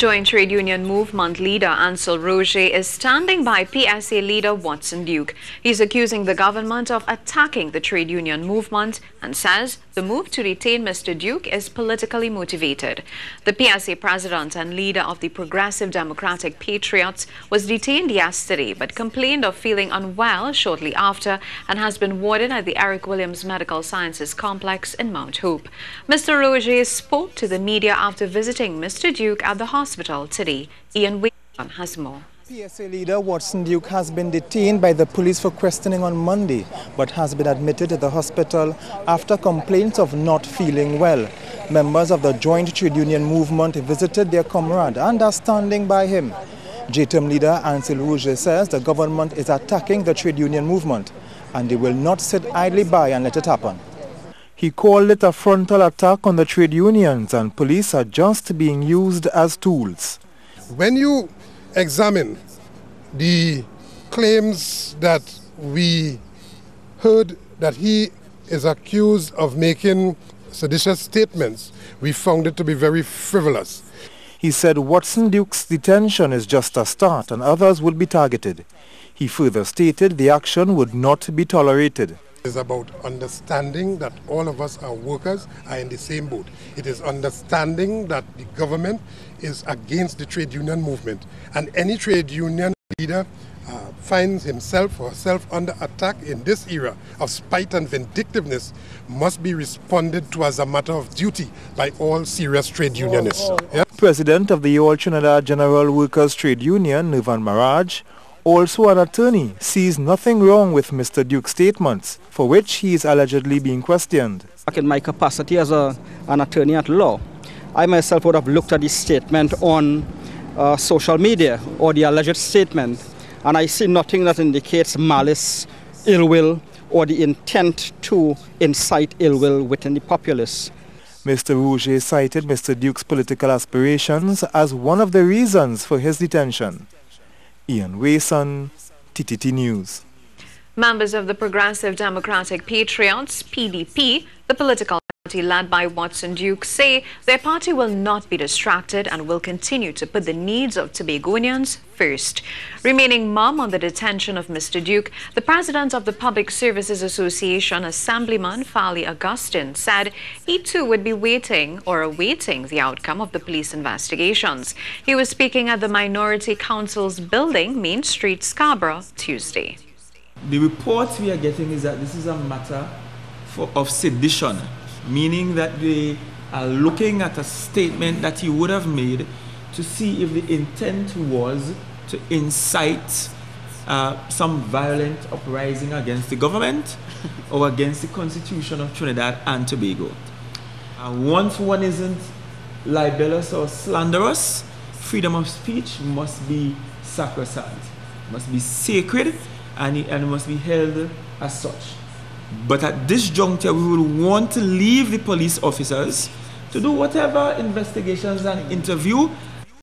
Joint Trade Union Movement leader Ancel Roget is standing by PSA leader Watson Duke. He's accusing the government of attacking the trade union movement and says the move to detain Mr. Duke is politically motivated. The PSA President and leader of the Progressive Democratic Patriots was detained yesterday but complained of feeling unwell shortly after and has been warded at the Eric Williams Medical Sciences Complex in Mount Hope. Mr. Roget spoke to the media after visiting Mr. Duke at the hospital today. Ian Wilson has more. PSA leader Watson Duke has been detained by the police for questioning on Monday, but has been admitted to the hospital after complaints of not feeling well. Members of the Joint Trade Union Movement visited their comrade and are standing by him. JTUM leader Ancel Roget says the government is attacking the trade union movement and they will not sit idly by and let it happen. He called it a frontal attack on the trade unions, and police are just being used as tools. When you examine the claims that we heard that he is accused of making seditious statements, we found it to be very frivolous. He said Watson Duke's detention is just a start and others will be targeted. He further stated the action would not be tolerated. It is about understanding that all of us are workers, are in the same boat. It is understanding that the government is against the trade union movement, and any trade union leader finds himself or herself under attack in this era of spite and vindictiveness must be responded to as a matter of duty by all serious trade unionists. Yeah? President of the All Trinidad General Workers Trade Union, Nirvan Maraj, also an attorney, sees nothing wrong with Mr. Duke's statements, for which he is allegedly being questioned. In my capacity as an attorney at law, I myself would have looked at this statement on social media, or the alleged statement, and I see nothing that indicates malice, ill will, or the intent to incite ill will within the populace. Mr. Roget cited Mr. Duke's political aspirations as one of the reasons for his detention. Ian Wilson, TTT News. Members of the Progressive Democratic Patriots, PDP, the political party led by Watson Duke, say their party will not be distracted and will continue to put the needs of Tobagonians first. Remaining mum on the detention of Mr. Duke, the president of the Public Services Association, Assemblyman Fali Augustine, said he too would be awaiting the outcome of the police investigations. He was speaking at the Minority Council's building, Main Street, Scarborough, Tuesday. The reports we are getting is that this is a matter of sedition, meaning that they are looking at a statement that he would have made to see if the intent was to incite some violent uprising against the government or against the Constitution of Trinidad and Tobago. Once one isn't libelous or slanderous, freedom of speech must be sacrosanct, must be sacred, and it must be held as such. But at this juncture, we will want to leave the police officers to do whatever investigations and interview